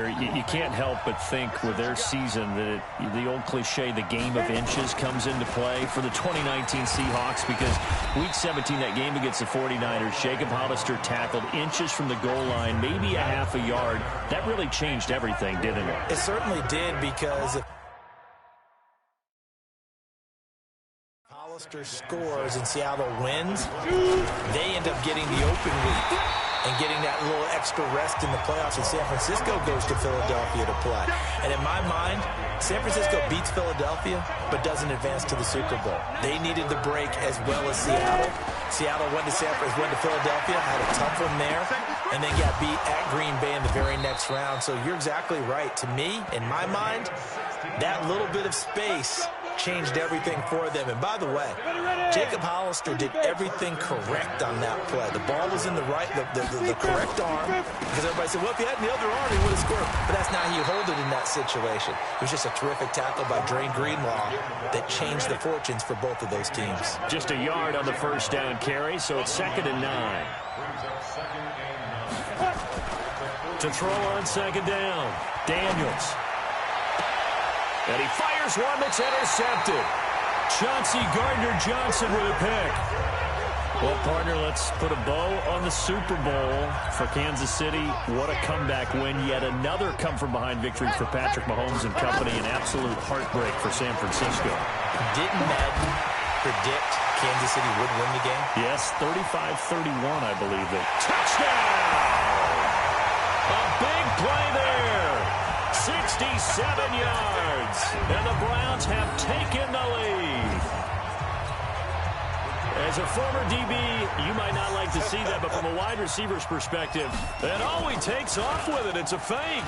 You can't help but think with their season that the old cliche, the game of inches, comes into play for the 2019 Seahawks, because Week 17, that game against the 49ers, Jacob Hollister tackled inches from the goal line, maybe a half a yard. That really changed everything, didn't it? It certainly did, because Hollister scores and Seattle wins, they end up getting the open week and getting that little extra rest in the playoffs, and San Francisco goes to Philadelphia to play. And in my mind, San Francisco beats Philadelphia but doesn't advance to the Super Bowl. They needed the break as well as Seattle. Seattle went to Philadelphia, had a tough one there, and then got beat at Green Bay in the very next round. So you're exactly right. To me, in my mind, that little bit of space changed everything for them. And by the way, Jacob Hollister did everything correct on that play. The ball was in the correct arm, because everybody said, well, if he had the other arm, he would have scored. But that's not how you hold it in that situation. It was just a terrific tackle by Dre Greenlaw that changed the fortunes for both of those teams. Just a yard on the first down carry, so it's 2nd and 9. To throw on 2nd down, Daniels. And he fires one that's intercepted. Chauncey Gardner-Johnson with a pick. Well, partner, let's put a bow on the Super Bowl for Kansas City. What a comeback win. Yet another come-from-behind victory for Patrick Mahomes and company. An absolute heartbreak for San Francisco. Didn't Madden predict Kansas City would win the game? Yes, 35-31, I believe it. Touchdown! A big play there. 67 yards. And the Browns have taken the lead. As a former DB, you might not like to see that, but from a wide receiver's perspective, and he takes off with it. It's a fake.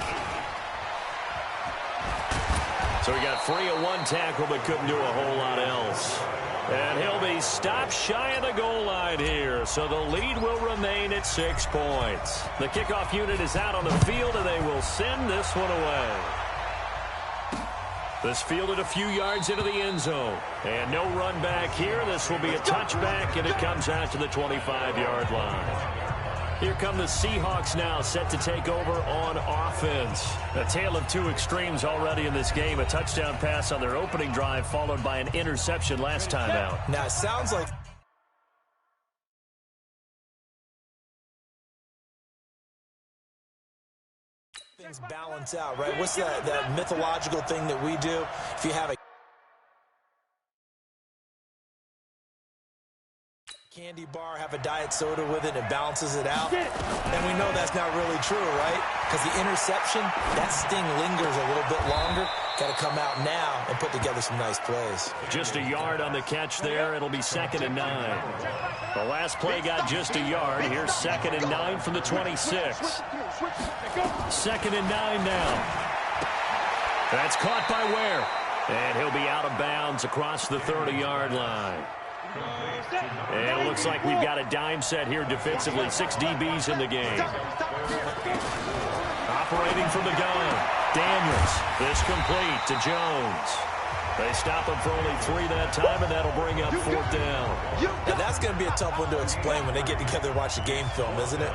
So he got free of one tackle, but couldn't do a whole lot else. And he'll be stopped shy of the goal line here. So the lead will remain at 6 points. The kickoff unit is out on the field, and they will send this one away. This fielded a few yards into the end zone. And no run back here. This will be a touchback, and it comes out to the 25-yard line. Here come the Seahawks now, set to take over on offense. A tale of two extremes already in this game. A touchdown pass on their opening drive, followed by an interception last time out. Now, it sounds like things balance out, right? What's that mythological thing that we do? If you have a candy bar, have a diet soda with it, and balances it out. And we know that's not really true, right? Because the interception, that sting lingers a little bit longer. Got to come out now and put together some nice plays. Just a yard on the catch there. It'll be 2nd and 9. The last play got just a yard. Here's 2nd and 9 from the 26. 2nd and 9 now. That's caught by Ware. And he'll be out of bounds across the 30-yard line. And it looks like we've got a dime set here defensively. 6 DBs in the game. Operating from the gun. Daniels. This complete to Jones. They stop him for only 3 that time, and that'll bring up 4th down. Now that's going to be a tough one to explain when they get together and watch the game film, isn't it?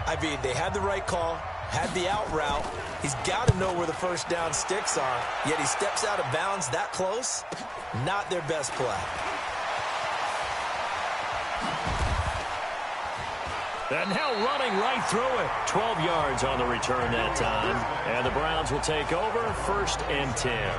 I mean, they had the right call, had the out route. He's got to know where the first down sticks are, yet he steps out of bounds that close. Not their best play. And now running right through it. 12 yards on the return that time. And the Browns will take over, 1st and 10.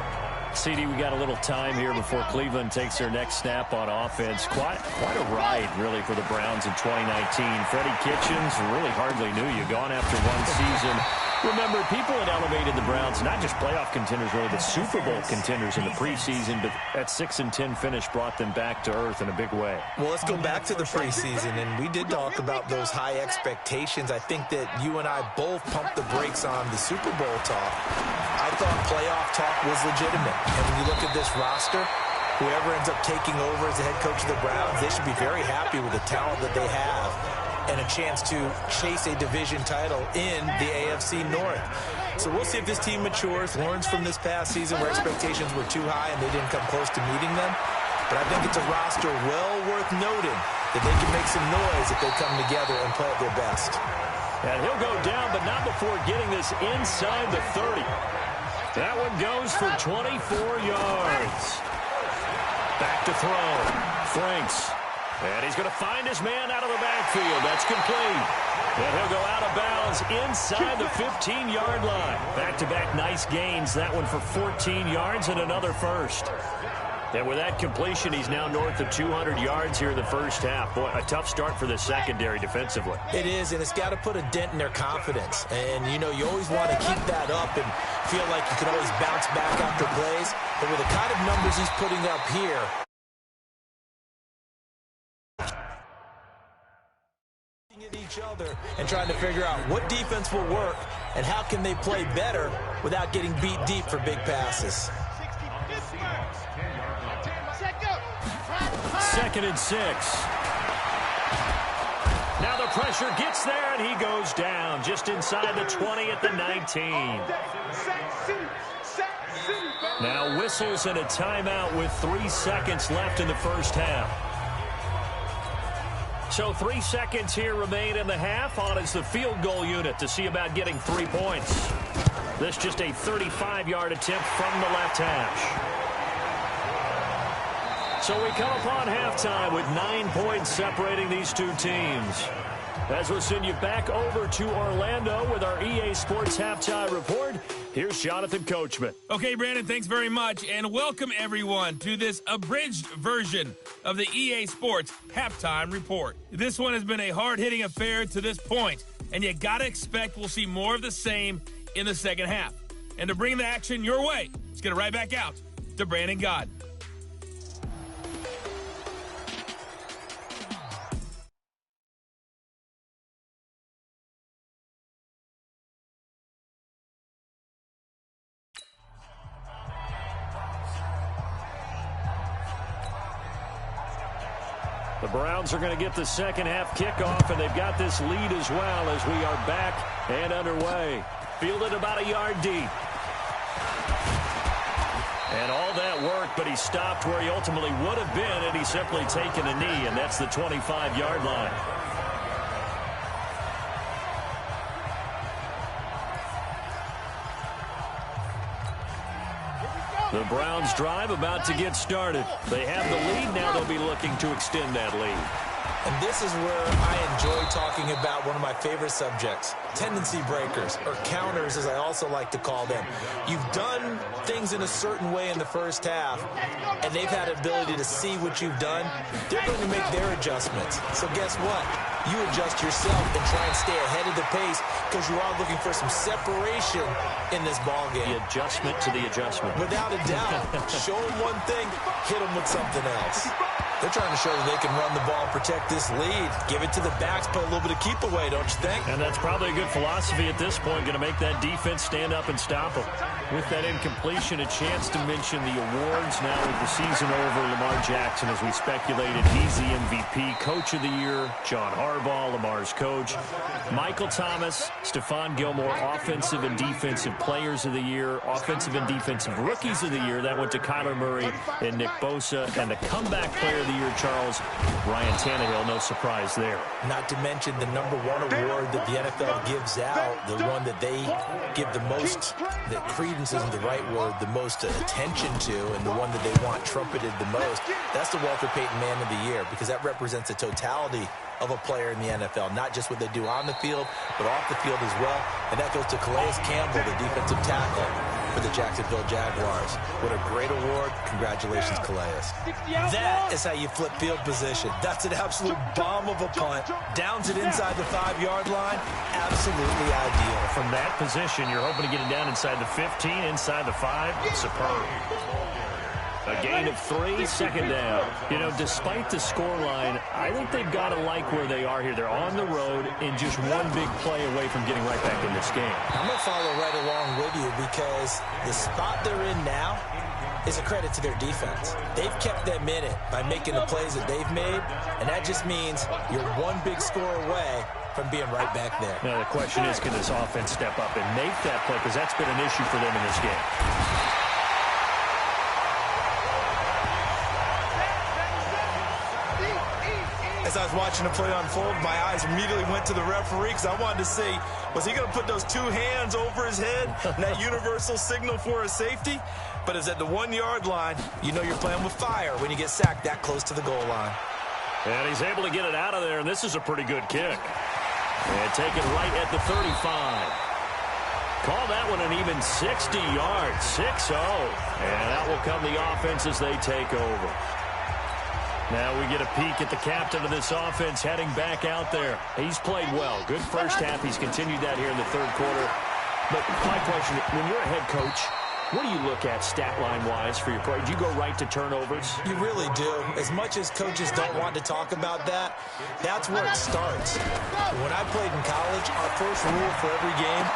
CD, we got a little time here before Cleveland takes their next snap on offense. Quite a ride, really, for the Browns in 2019. Freddie Kitchens really hardly knew you. Gone after one season. Remember, people had elevated the Browns, not just playoff contenders, really, but Super Bowl contenders in the preseason. But that 6-10 finish brought them back to earth in a big way. Well, let's go back to the preseason, and we did talk about those high expectations. I think that you and I both pumped the brakes on the Super Bowl talk. I thought playoff talk was legitimate. And when you look at this roster, whoever ends up taking over as the head coach of the Browns, they should be very happy with the talent that they have and a chance to chase a division title in the AFC North. So we'll see if this team matures, learns from this past season where expectations were too high and they didn't come close to meeting them. But I think it's a roster well worth noting that they can make some noise if they come together and play at their best. And he'll go down, but not before getting this inside the 30. That one goes for 24 yards. Back to throw. Franks. And he's going to find his man out of the backfield. That's complete. And he'll go out of bounds inside the 15-yard line. Back-to-back nice gains. That one for 14 yards and another first. And with that completion, he's now north of 200 yards here in the first half. Boy, a tough start for the secondary defensively. It is, and it's got to put a dent in their confidence. And, you know, you always want to keep that up and feel like you can always bounce back after plays. But with the kind of numbers he's putting up here, at each other and trying to figure out what defense will work and how can they play better without getting beat deep for big passes. 2nd and 6. Now the pressure gets there, and he goes down just inside the 20 at the 19. Now whistles and a timeout with 3 seconds left in the first half. So 3 seconds here remain in the half. On is the field goal unit to see about getting 3 points. This just a 35-yard attempt from the left hash. So we come upon halftime with 9 points separating these two teams. As we'll send you back over to Orlando with our EA Sports Halftime Report, here's Jonathan Coachman. Okay, Brandon, thanks very much, and welcome everyone to this abridged version of the EA Sports Halftime Report. This one has been a hard-hitting affair to this point, and you gotta expect we'll see more of the same in the second half. And to bring the action your way, let's get it right back out to Brandon Gaudin. The Browns are going to get the second half kickoff, and they've got this lead as well as we are back and underway. Fielded about a yard deep. And all that work, but he stopped where he ultimately would have been, and he's simply taken a knee, and that's the 25-yard line. The Browns drive about to get started. They have the lead. Now they'll be looking to extend that lead. And this is where I enjoy talking about one of my favorite subjects, tendency breakers, or counters as I also like to call them. You've done things in a certain way in the first half, and they've had an ability to see what you've done. They're going to make their adjustments. So guess what? You adjust yourself and try and stay ahead of the pace because you are looking for some separation in this ball game. The adjustment to the adjustment. Without a doubt. Show them one thing, hit them with something else. They're trying to show that they can run the ball and protect this lead. Give it to the backs, play a little bit of keep away, don't you think? And that's probably a good philosophy at this point, going to make that defense stand up and stop them. With that incompletion, a chance to mention the awards now with the season over. Lamar Jackson, as we speculated, he's the MVP, Coach of the Year. John Harbaugh, Lamar's coach. Michael Thomas, Stephon Gilmore, Offensive and Defensive Players of the Year. Offensive and Defensive Rookies of the Year. That went to Kyler Murray and Nick Bosa. And the Comeback Player of the Year, Charles, Ryan Tannehill. No surprise there. Not to mention the #1 award that the NFL gives out, the one that they give the most, that credence isn't the right word, the most attention to, and the one that they want trumpeted the most. That's the Walter Payton Man of the Year, because that represents the totality of a player in the NFL, not just what they do on the field, but off the field as well. And that goes to Calais Campbell, the defensive tackle for the Jacksonville Jaguars. What a great award. Congratulations, Calais. That is how you flip field position. That's an absolute bomb of a punt. Downs it inside the 5-yard line. Absolutely ideal. From that position, you're hoping to get it down inside the 15, inside the 5. Superb. A gain of 3, second down. You know, despite the scoreline, I think they've got to like where they are here. They're on the road and just one big play away from getting right back in this game. I'm going to follow right along with you because the spot they're in now is a credit to their defense. They've kept them in it by making the plays that they've made, and that just means you're one big score away from being right back there. Now, the question is, can this offense step up and make that play? Because that's been an issue for them in this game. As I was watching the play unfold, my eyes immediately went to the referee because I wanted to see, was he going to put those two hands over his head and that universal signal for a safety? But it's at the 1-yard line. You know you're playing with fire when you get sacked that close to the goal line. And he's able to get it out of there, and this is a pretty good kick. And take it right at the 35. Call that one an even 60 yards, 6-0. And that will come the offense as they take over. Now we get a peek at the captain of this offense heading back out there. He's played well. Good first half. He's continued that here in the third quarter. But my question, when you're a head coach, what do you look at stat line-wise for your play? Do you go right to turnovers? You really do. As much as coaches don't want to talk about that, that's where it starts. When I played in college, our first rule for every game,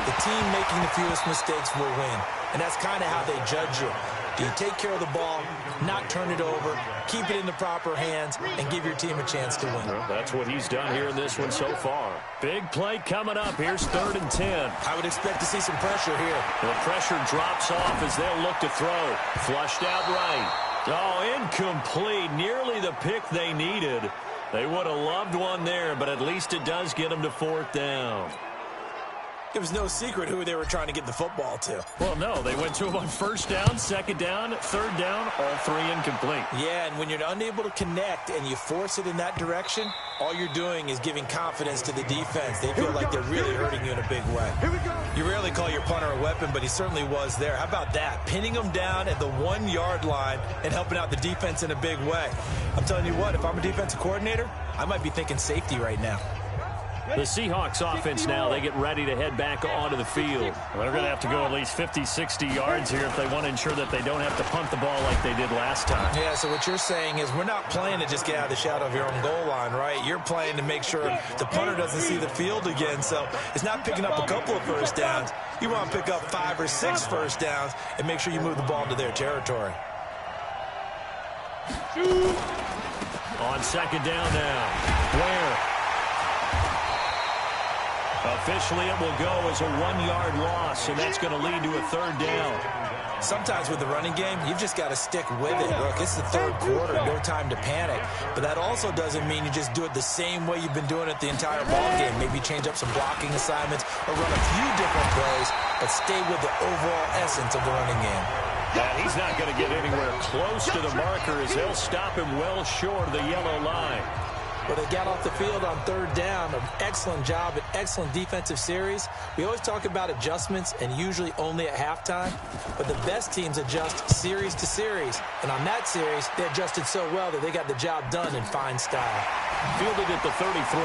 the team making the fewest mistakes will win. And that's kind of how they judge you. Do you take care of the ball, not turn it over, keep it in the proper hands, and give your team a chance to win? Well, that's what he's done here in this one so far. Big play coming up. Here's 3rd and 10. I would expect to see some pressure here. The pressure drops off as they'll look to throw. Flushed out right. Oh, incomplete. Nearly the pick they needed. They would have loved one there, but at least it does get them to 4th down. It was no secret who they were trying to get the football to. Well, no, they went to him on 1st down, 2nd down, 3rd down, all 3 incomplete. Yeah, and when you're unable to connect and you force it in that direction, all you're doing is giving confidence to the defense. They feel like they're really hurting you in a big way. You rarely call your punter a weapon, but he certainly was there. How about that? Pinning him down at the 1-yard line and helping out the defense in a big way. I'm telling you what, if I'm a defensive coordinator, I might be thinking safety right now. The Seahawks offense now, they get ready to head back onto the field. They're going to have to go at least 50, 60 yards here if they want to ensure that they don't have to punt the ball like they did last time. Yeah, so what you're saying is we're not playing to just get out of the shadow of your own goal line, right? You're playing to make sure the punter doesn't see the field again. So it's not picking up a couple of first downs. You want to pick up 5 or 6 first downs and make sure you move the ball into their territory. On 2nd down now. Ware. Officially, it will go as a 1-yard loss, and that's going to lead to a 3rd down. Sometimes with the running game, you've just got to stick with it. Look, it's the 3rd quarter, no time to panic. But that also doesn't mean you just do it the same way you've been doing it the entire ball game. Maybe change up some blocking assignments or run a few different plays, but stay with the overall essence of the running game. And he's not going to get anywhere close to the marker as they'll stop him well short of the yellow line. But they got off the field on 3rd down. An excellent job, an excellent defensive series. We always talk about adjustments and usually only at halftime. But the best teams adjust series to series. And on that series, they adjusted so well that they got the job done in fine style. Fielded at the 33.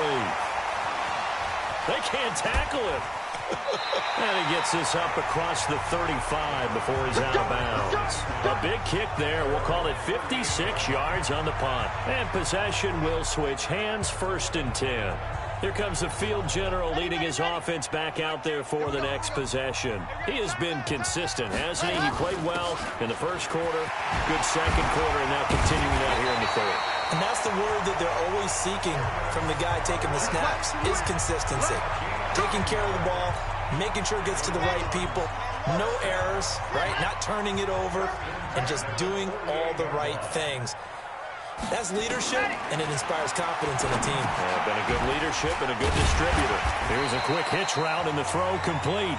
They can't tackle him. And he gets this up across the 35 before he's out of bounds. A big kick there. We'll call it 56 yards on the punt. And possession will switch hands, 1st and 10. Here comes the field general leading his offense back out there for the next possession. He has been consistent, hasn't he? He played well in the 1st quarter, good 2nd quarter, and now continuing that here in the 3rd. And that's the word that they're always seeking from the guy taking the snaps, is consistency. Taking care of the ball, making sure it gets to the right people, no errors, right? Not turning it over, and just doing all the right things. That's leadership, and it inspires confidence in a team. Yeah, been a good leadership and a good distributor. Here's a quick hitch route, and the throw complete.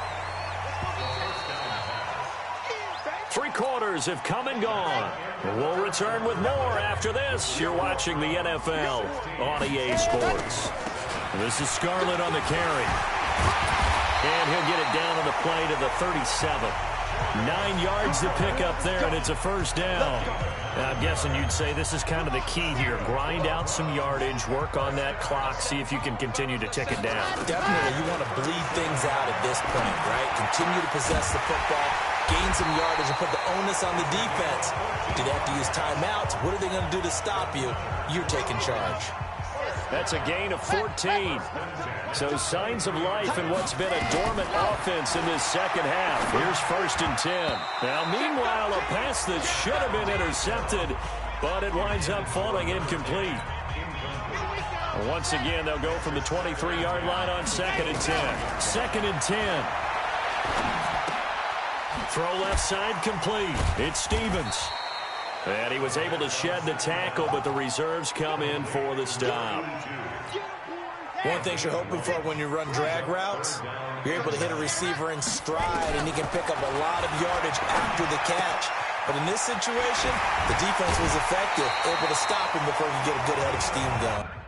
3 quarters have come and gone. We'll return with more after this. You're watching the NFL on EA Sports. This is Scarlett on the carry. And he'll get it down on the play to the 37. 9 yards to pick up there, and it's a 1st down. I'm guessing you'd say this is kind of the key here. Grind out some yardage, work on that clock, see if you can continue to tick it down. Definitely, you want to bleed things out at this point, right? Continue to possess the football, gain some yardage, and put the onus on the defense. Do they have to use timeouts? What are they going to do to stop you? You're taking charge. That's a gain of 14. So signs of life in what's been a dormant offense in this 2nd half. Here's 1st and 10. Now, meanwhile, a pass that should have been intercepted, but it winds up falling incomplete. Once again, they'll go from the 23-yard line on 2nd and 10. 2nd and 10. Throw left side complete. It's Stevens. And he was able to shed the tackle, but the reserves come in for the stop. One thing you're hoping for when you run drag routes, you're able to hit a receiver in stride, and he can pick up a lot of yardage after the catch. But in this situation, the defense was effective, able to stop him before he could get a good head of steam going.